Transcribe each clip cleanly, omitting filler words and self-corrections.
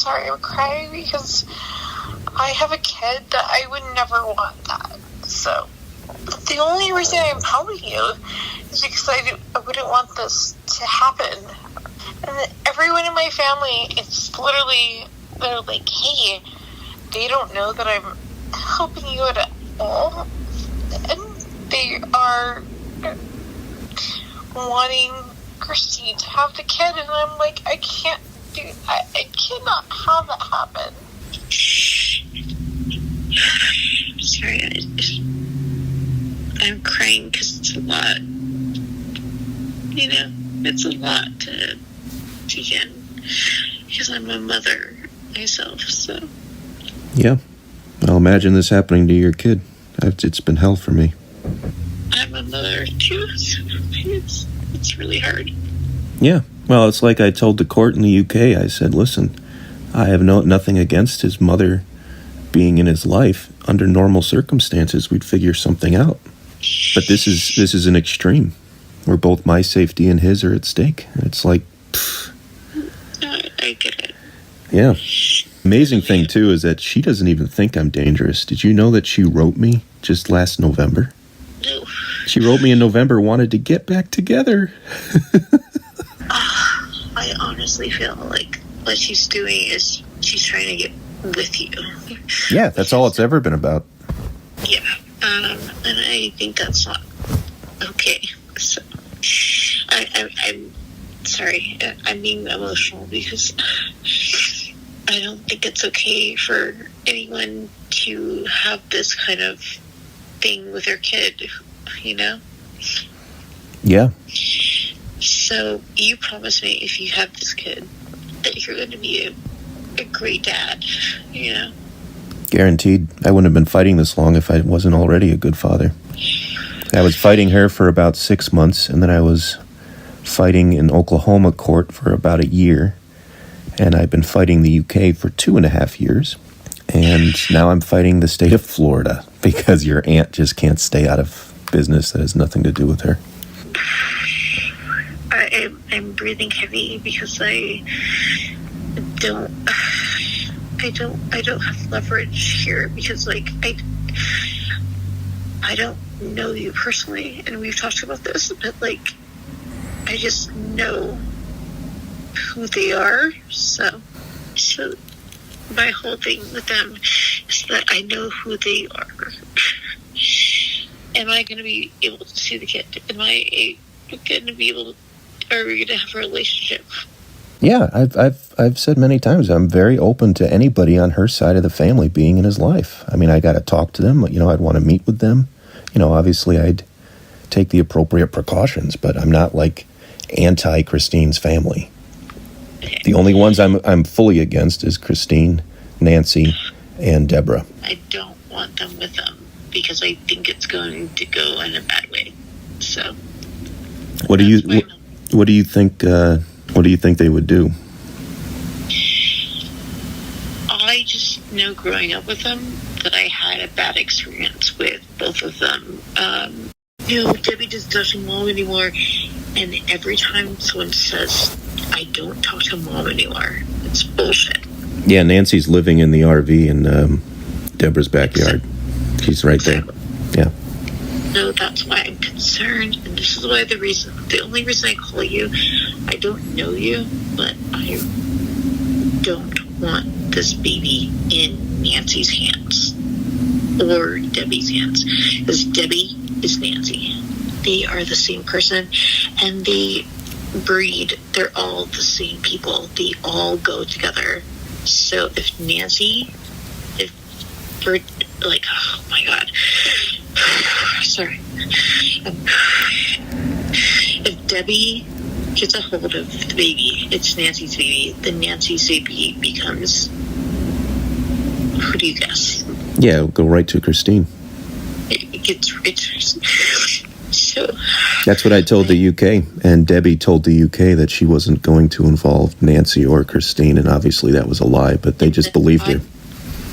sorry I'm crying because I have a kid that I would never want that. So, the only reason I'm telling you is because I wouldn't want this to happen. And everyone in my family, it's literally, they're like, hey, they don't know that I'm helping you at all. And they are wanting Christine to have the kid, and I'm like, I can't do that. I cannot have that happen. Sorry, I'm crying because it's a lot. You know, it's a lot to get, because I'm a mother myself, so. Yeah, I'll imagine this happening to your kid. It's been hell for me. I'm a mother too, so it's really hard. Yeah, well, it's like I told the court in the UK. I said, listen, I have nothing against his mother being in his life. Under normal circumstances, we'd figure something out. But this is an extreme where both my safety and his are at stake. It's like, I get it. Yeah. Amazing thing, too, is that she doesn't even think I'm dangerous. Did you know that she wrote me just last November? No. She wrote me in November, wanted to get back together. I honestly feel like what she's doing is she's trying to get with you. Yeah, that's all it's ever been about. Yeah, and I think that's not okay. So, I'm sorry, I'm being emotional because I don't think it's okay for anyone to have this kind of thing with their kid, you know? Yeah. So you promise me if you have this kid that you're going to be a great dad, you know? Guaranteed. I wouldn't have been fighting this long if I wasn't already a good father. I was fighting her for about 6 months, and then I was fighting in Oklahoma court for about a year, and I've been fighting the UK for 2.5 years, and now I'm fighting the state of Florida because your aunt just can't stay out of business that has nothing to do with her. I'm breathing heavy because I don't have leverage here because like I don't know you personally, and we've talked about this, but like I just know who they are. So my whole thing with them is that I know who they are. Am I going to be able to see the kid? Am I going to be able to? Are we going to have a relationship? Yeah, I've said many times I'm very open to anybody on her side of the family being in his life. I mean, I got to talk to them. You know, I'd want to meet with them. You know, obviously I'd take the appropriate precautions, but I'm not like anti-Christine's family. Okay. The only ones I'm fully against is Christine, Nancy, and Deborah. I don't want them with them because I think it's going to go in a bad way. So, what do you think? What do you think they would do? I just know growing up with them that I had a bad experience with both of them. No, Debbie just doesn't mom anymore. And every time someone says, I don't talk to mom anymore, it's bullshit. Yeah, Nancy's living in the RV in Deborah's backyard. She's right there. Yeah. No, that's why I'm concerned, and this is why the only reason I call you, I don't know you, but I don't want this baby in Nancy's hands or Debbie's hands, because Debbie is Nancy. They are the same person, and they breed. They're all the same people. They all go together. So if Nancy, oh my God. Sorry. If Debbie gets a hold of the baby, it's Nancy's baby, then Nancy's baby becomes, who do you guess? Yeah, it'll go right to Christine. It gets so. That's what I told the UK, and Debbie told the UK that she wasn't going to involve Nancy or Christine, and obviously that was a lie, but they just believed her.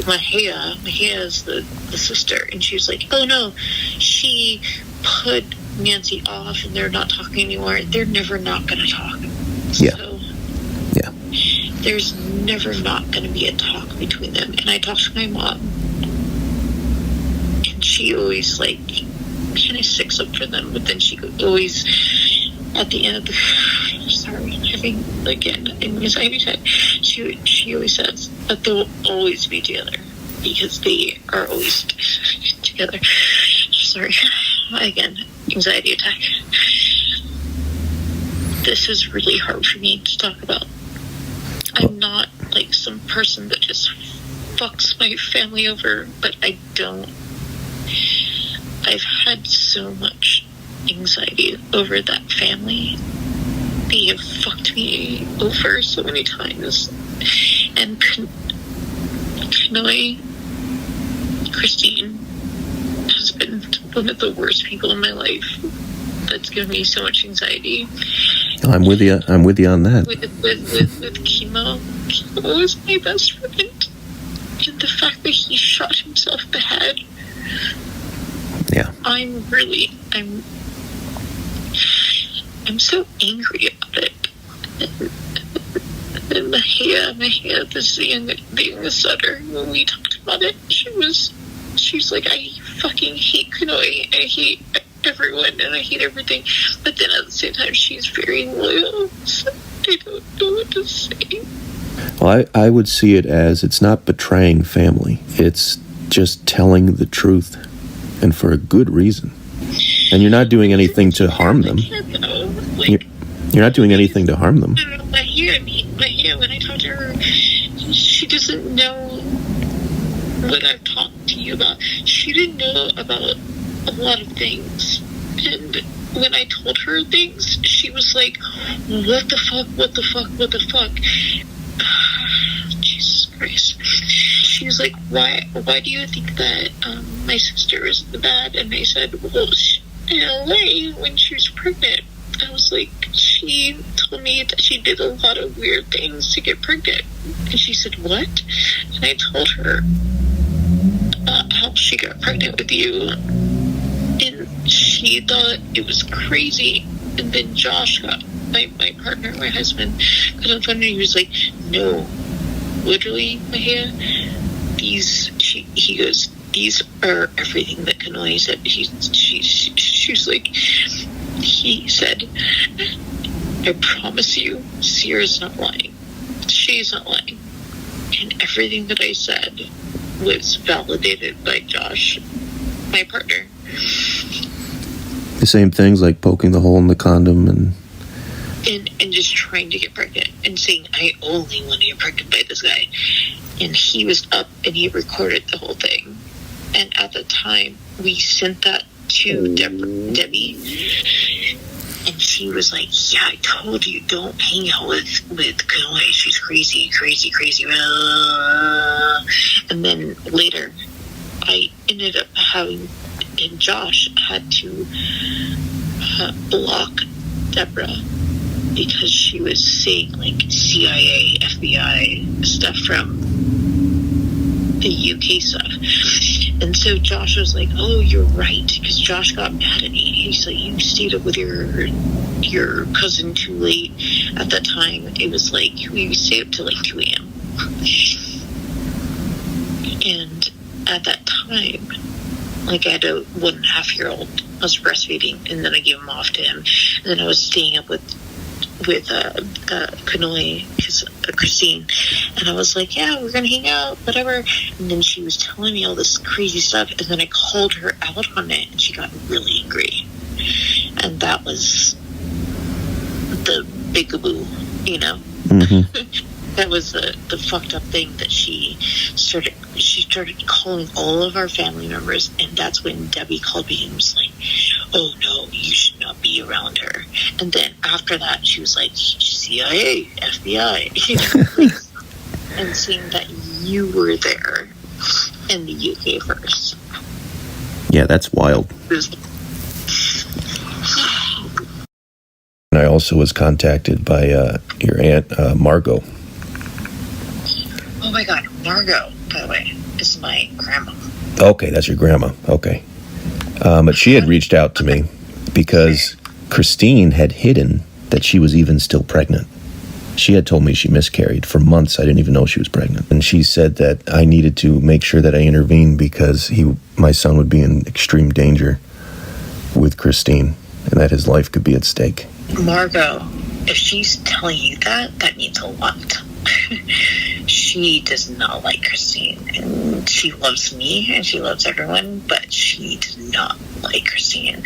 Mahia is the sister, and she was like, oh no, she put Nancy off and they're not talking anymore. They're never not going to talk. Yeah. So, yeah. there's never not going to be a talk between them. And I talked to my mom, and she always, like, kind of sticks up for them, but then she always, at the end of the, sorry, having, again, an anxiety attack, she always says that they'll always be together, because they are always together. Sorry, again, anxiety attack. This is really hard for me to talk about. I'm not like some person that just fucks my family over, but I don't. I've had so much anxiety over that family. They have fucked me over so many times. And Kanoe, Christine, has been one of the worst people in my life. That's given me so much anxiety. I'm with you. I'm with you on that. With Chemo was my best friend, and the fact that he shot himself in the head. Yeah. I'm so angry about it. And Mahia, the youngest daughter, when we talked about it, she's like, I fucking hate Kanoe. I hate everyone and I hate everything. But then at the same time, she's very loyal. So I don't know what to say. Well, I would see it as it's not betraying family. It's just telling the truth, and for a good reason. And you're not doing anything to harm them. You're not doing anything to harm them. Mahia, when I talk to her, she doesn't know what I've talked to you about. She didn't know about a lot of things. And when I told her things, she was like, what the fuck? Jesus Christ. She was like, why do you think that my sister is bad? And I said, well, in LA, when she was pregnant, I was like, she told me that she did a lot of weird things to get pregnant. And she said, what? And I told her how she got pregnant with you. And she thought it was crazy. And then Josh got, my partner, my husband, got on the phone and he was like, no, literally, Mahia, he goes, these are everything that Kanoe said. She was like, he said, I promise you, Sierra's not lying. She's not lying. And everything that I said was validated by Josh, my partner. The same things like poking the hole in the condom and just trying to get pregnant and saying, I only want to get pregnant by this guy. And he was up and he recorded the whole thing. And at the time, we sent that to Debbie. And she was like, yeah, I told you, don't hang out with Kanoe. She's crazy. And then later, I ended up having, and Josh had to block Deborah because she was saying, like, CIA, FBI stuff from the UK stuff. And so Josh was like, oh, you're right, because Josh got mad at me. He's like, you stayed up with your cousin too late. At that time, it was like, we stayed up till like 2 a.m. And at that time, like, I had a 1.5-year-old. I was breastfeeding, and then I gave him off to him. And then I was staying up with Kanoe, Christine, and I was like, yeah, we're gonna hang out, whatever. And then she was telling me all this crazy stuff, and then I called her out on it, and she got really angry. And that was the bigaboo, you know. Mm-hmm. That was the fucked up thing that she started calling all of our family members, and that's when Debbie called me and was like, oh no, you should not be around her. And then after that, she was like, CIA, FBI, and saying that you were there in the UK first. Yeah, that's wild. And I also was contacted by your aunt, Margot. Oh my God, Margot, by the way, is my grandma. Okay, that's your grandma. Okay. But she had reached out to me because Christine had hidden that she was even still pregnant. She had told me she miscarried. For months, I didn't even know she was pregnant. And she said that I needed to make sure that I intervened because my son would be in extreme danger with Christine, and that his life could be at stake. Margot, if she's telling you that, that means a lot. She does not like Christine, and she loves me, and she loves everyone, but she does not like Christine.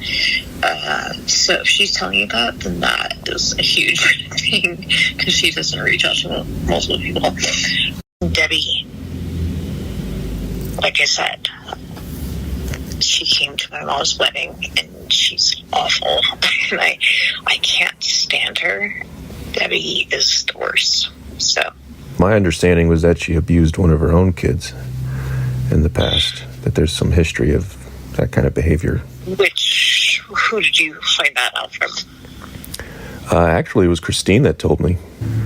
So if she's telling you that, then that is a huge thing, because she doesn't reach out to multiple people. Debbie, like I said, she came to my mom's wedding, and she's awful, and I can't stand her. Debbie is the worst. So my understanding was that she abused one of her own kids in the past, that there's some history of that kind of behavior. Who did you find that out from? Actually, it was Christine that told me.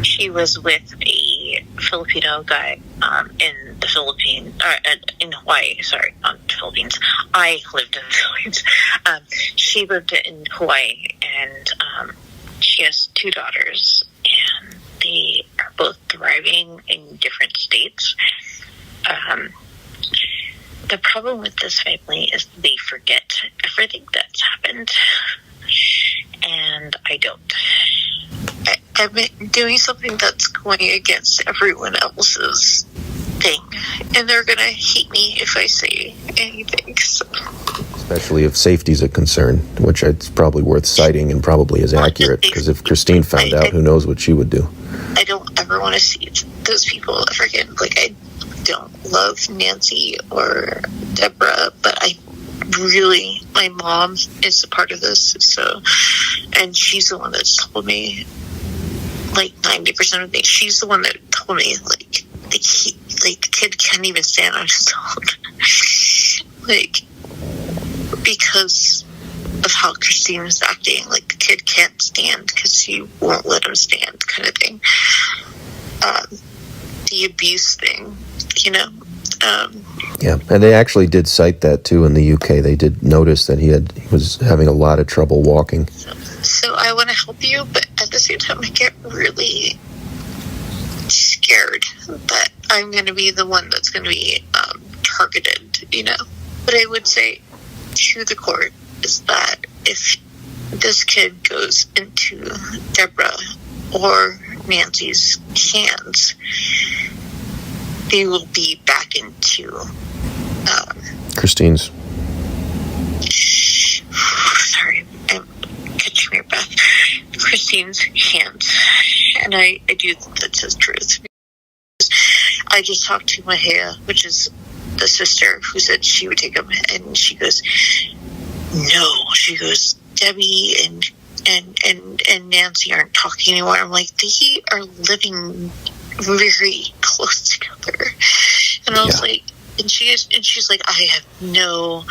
She was with a Filipino guy in the Philippines, in Hawaii, sorry, not the Philippines. I lived in the Philippines. She lived in Hawaii, and she has 2 daughters, and they are both thriving in different states. The problem with this family is they forget everything that's happened, and I don't. I've been doing something that's going against everyone else's thing, and they're gonna hate me if I say anything. So. Especially if safety's a concern, which it's probably worth citing and probably is accurate, because if Christine found out, who knows what she would do. I don't ever want to see those people ever again. Like, I don't love Nancy or Deborah, but my mom is a part of this, so, and she's the one that's told me, like, 90% of things. She's the one that told me, like, the kid can't even stand on his own. Like, because of how Christine is acting, like, the kid can't stand because she won't let him stand, kind of thing. The abuse thing, you know. Yeah, and they actually did cite that too in the UK. They did notice that he was having a lot of trouble walking. So I want to help you, but at the same time, I get really scared that I'm going to be the one that's going to be targeted, you know. But I would say to the court is that if this kid goes into Deborah or Nancy's hands, they will be back into Christine's. Sorry, I'm catching my breath. Christine's hands, and I do think that's the truth. I just talked to Mahia, which is the sister, who said she would take him, and she goes, no. She goes, Debbie and Nancy aren't talking anymore. I'm like, they are living very close together. And I was like, and she's like, I have no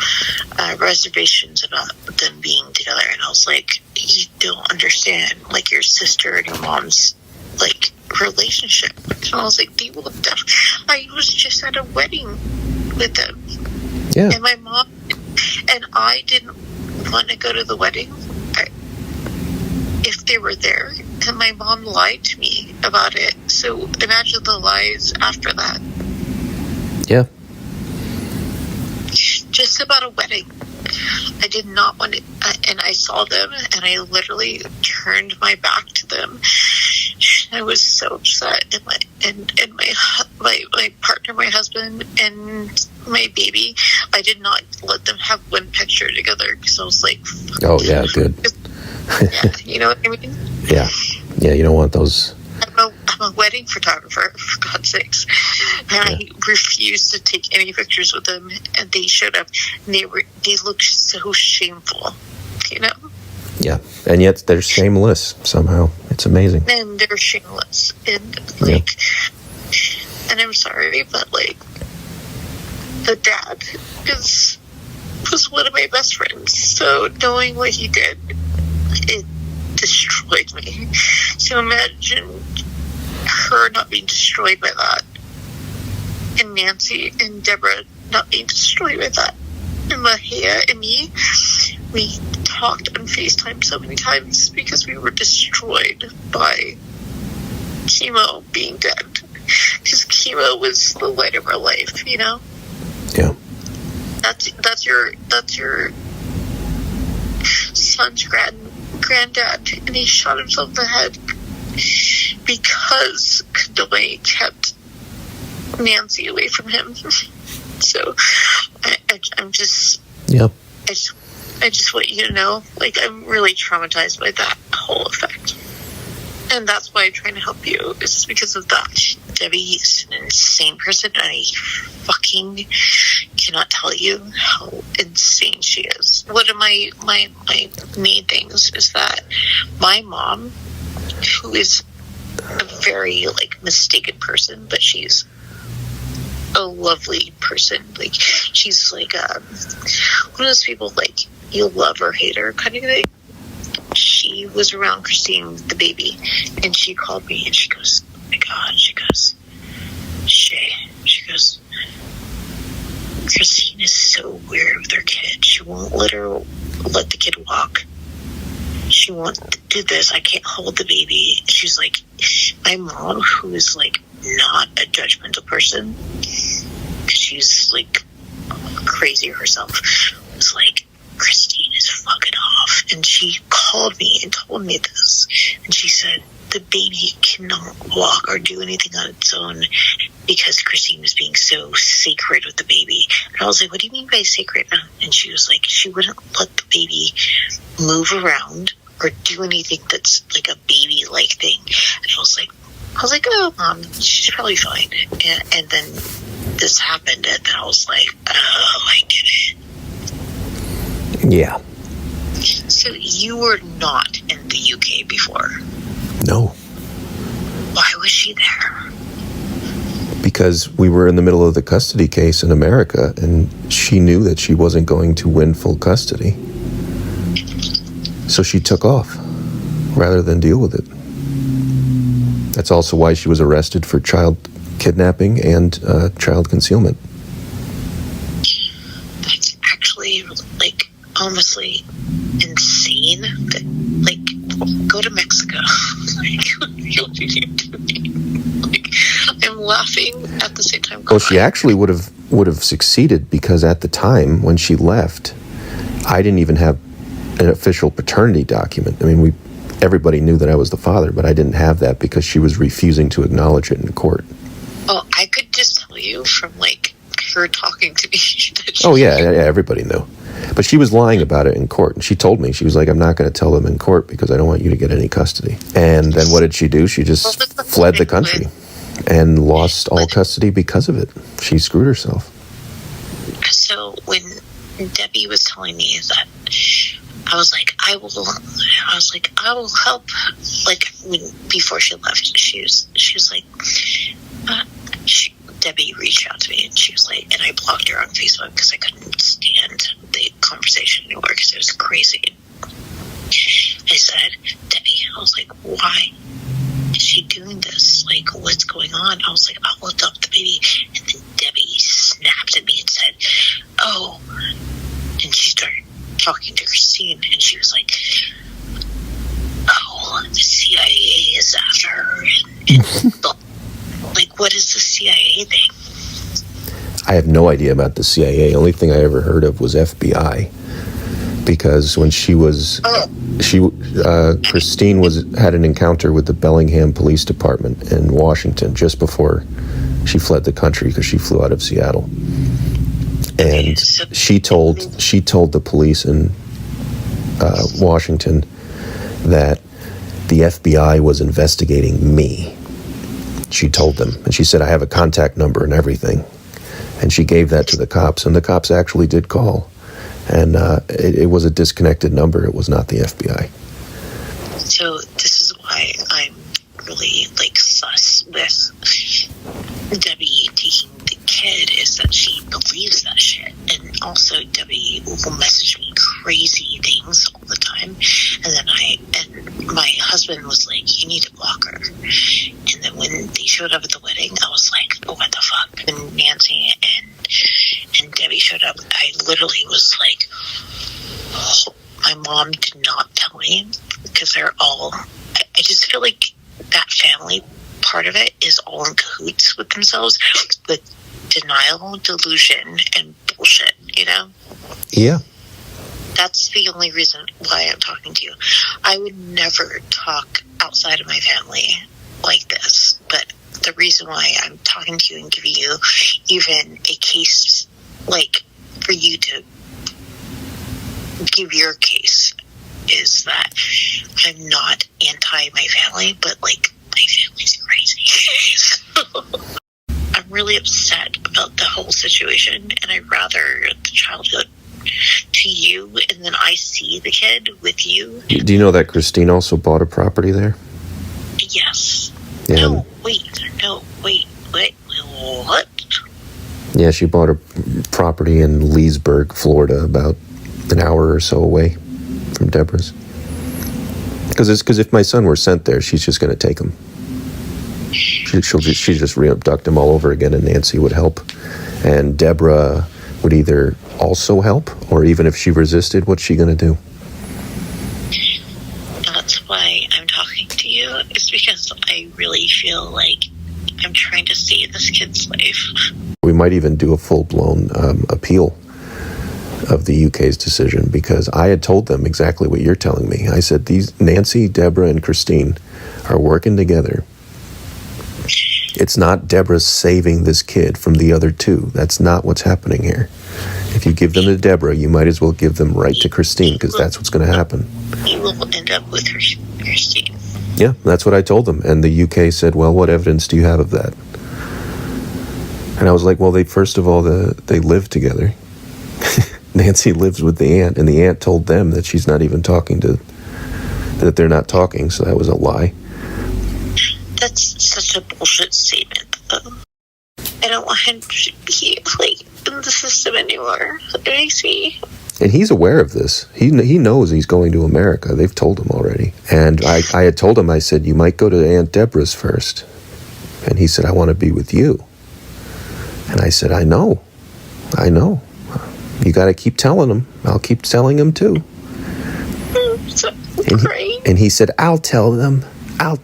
reservations about them being together. And I was like, you don't understand, like, your sister and your mom's, like, relationship. And I was like, they will definitely. I was just at a wedding with them. Yeah. And my mom and I didn't want to go to the wedding if they were there. And my mom lied to me about it. So imagine the lies after that. Yeah. Just about a wedding. I did not want to, and I saw them, and I literally turned my back to them. I was so upset, and my partner, my husband, and my baby, I did not let them have one picture together because I was like, oh yeah, good. Yeah, you know what I mean? Yeah, you don't want those. I'm a wedding photographer, for God's sakes, and I refused to take any pictures with them. And they showed up, and they looked so shameful, you know. Yeah, and yet they're shameless somehow. It's amazing. And they're shameless, and like, and I'm sorry, but like, the dad was one of my best friends. So knowing what he did, it destroyed me. So imagine her not being destroyed by that, and Nancy and Deborah not being destroyed by that, and Mahia and me, we talked on FaceTime so many times because we were destroyed by chemo being dead. Because chemo was the light of our life, you know? Yeah. That's your son's granddad, and he shot himself in the head because Condoy kept Nancy away from him. So I'm just... Yep. I just want you to know, like, I'm really traumatized by that whole effect. And that's why I'm trying to help you, is because of that. Debbie is an insane person, and I fucking cannot tell you how insane she is. One of my main things is that my mom, who is a very, like, mistaken person, but she's a lovely person. Like, she's like one of those people, like, you love or hate her kind of thing. She was around Christine, the baby, and she called me and she goes, oh my God, she goes, Shay, she goes, Christine is so weird with her kid. She won't let the kid walk. She wants to do this. I can't hold the baby. She's like, my mom, who is like not a judgmental person, because she's like crazy herself, was like, Christine is fucking off. And she called me and told me this. And she said, the baby cannot walk or do anything on its own because Christine was being so sacred with the baby. And I was like, what do you mean by sacred? And she was like, she wouldn't let the baby move around or do anything that's like a baby-like thing. And I was like, oh, Mom, she's probably fine. And then this happened, and I was like, oh, I get it. Yeah. So you were not in the UK before? No. Why was she there? Because we were in the middle of the custody case in America, and she knew that she wasn't going to win full custody. So she took off rather than deal with it. That's also why she was arrested for child kidnapping and child concealment. That's actually, like, honestly insane. That, like, go to Mexico. Like, what are you doing? Like, I'm laughing at the same time. Well, she actually would have succeeded, because at the time when she left, I didn't even have an official paternity document. I mean, everybody knew that I was the father, but I didn't have that because she was refusing to acknowledge it in court. Well, I could just tell you from, like, her talking to me. Oh, yeah, everybody knew. But she was lying about it in court, and she told me, she was like, I'm not going to tell them in court because I don't want you to get any custody. And then what did she do? She just fled the country and lost all custody because of it. She screwed herself. So when Debbie was telling me that, I was like, I will help. Like, before she left, she was like, Debbie reached out to me, and she was like, and I blocked her on Facebook because I couldn't stand the conversation anymore because it was crazy. I said, Debbie, I was like, why is she doing this? Like, what's going on? I was like, I'll adopt the baby. And then Debbie snapped at me and said, oh, and she started talking to Christine, and she was like, oh, the CIA is after her, and like, what is the CIA thing? I have no idea about the CIA. The only thing I ever heard of was FBI, because when Christine had an encounter with the Bellingham Police Department in Washington just before she fled the country, because she flew out of Seattle. And she told the police in Washington that the FBI was investigating me. She told them, and she said, I have a contact number and everything. And she gave that to the cops, and the cops actually did call. And it was a disconnected number. It was not the FBI. So this is why I'm really, like, sus with Debbie taking the kid, is that she believes that shit. And also Debbie will message me crazy things all the time. And then my husband was like, you need to block her. And then when they showed up at the wedding, I was like, oh, what the fuck? And Nancy and Debbie showed up. I literally was like, oh, my mom did not tell me, because they're all, I just feel like that family part of it is all in cahoots with themselves, with denial, delusion, and bullshit, you know? Yeah. That's the only reason why I'm talking to you. I would never talk outside of my family like this, but the reason why I'm talking to you and giving you even a case, like, for you to give your case, is that I'm not anti my family, but, like, my family's crazy. So I'm really upset about the whole situation, and I'd rather the child go to you, and then I see the kid with you. Do you know that Christine also bought a property there? Yes. Yeah. No, wait, what? Yeah, she bought a property in Leesburg, Florida, about an hour or so away from Deborah's. Because if my son were sent there, she's just going to take him. She'd just re-abduct him all over again, and Nancy would help. And Deborah would either also help, or even if she resisted, what's she going to do? That's why I'm talking to you. It's because I really feel like I'm trying to save this kid's life. We might even do a full-blown appeal of the UK's decision, because I had told them exactly what you're telling me. I said, these Nancy, Deborah, and Christine are working together. It's not Deborah saving this kid from the other two. That's not what's happening here. If you give them to Deborah, you might as well give them right to Christine, because that's what's going to happen. You will end up with Christine. Yeah, that's what I told them. And the UK said, well, what evidence do you have of that? And I was like, well, first of all, they live together. Nancy lives with the aunt, and the aunt told them that she's not even that they're not talking, so that was a lie. That's such a bullshit statement, though. I don't want him to be, like, in the system anymore. It makes me... And he's aware of this. He knows he's going to America. They've told him already. And I had told him, I said, you might go to Aunt Deborah's first. And he said, I want to be with you. And I said, I know. You got to keep telling him. I'll keep telling him too. So and he said, I'll tell them. I'm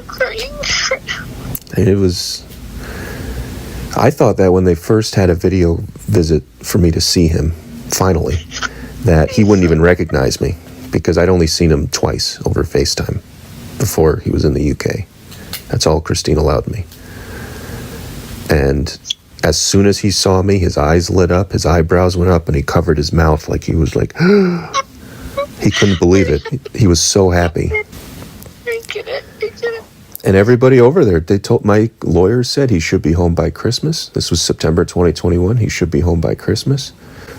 crying. And it was... I thought that when they first had a video visit for me to see him, finally, that he wouldn't even recognize me, because I'd only seen him twice over FaceTime before he was in the UK. That's all Christine allowed me. And as soon as he saw me, his eyes lit up, his eyebrows went up, and he covered his mouth like he was like... He couldn't believe it. He was so happy. I get it. And everybody over there, my lawyers said he should be home by Christmas. This was September 2021. He should be home by Christmas.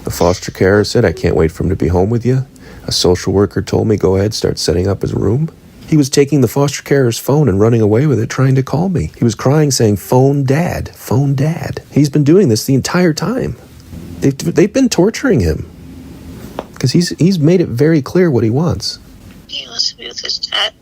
The foster carer said, I can't wait for him to be home with you. A social worker told me, go ahead, start setting up his room. He was taking the foster carer's phone and running away with it, trying to call me. He was crying, saying, phone dad, phone dad. He's been doing this the entire time. They've been torturing him, because he's made it very clear what he wants. He wants to be with his dad.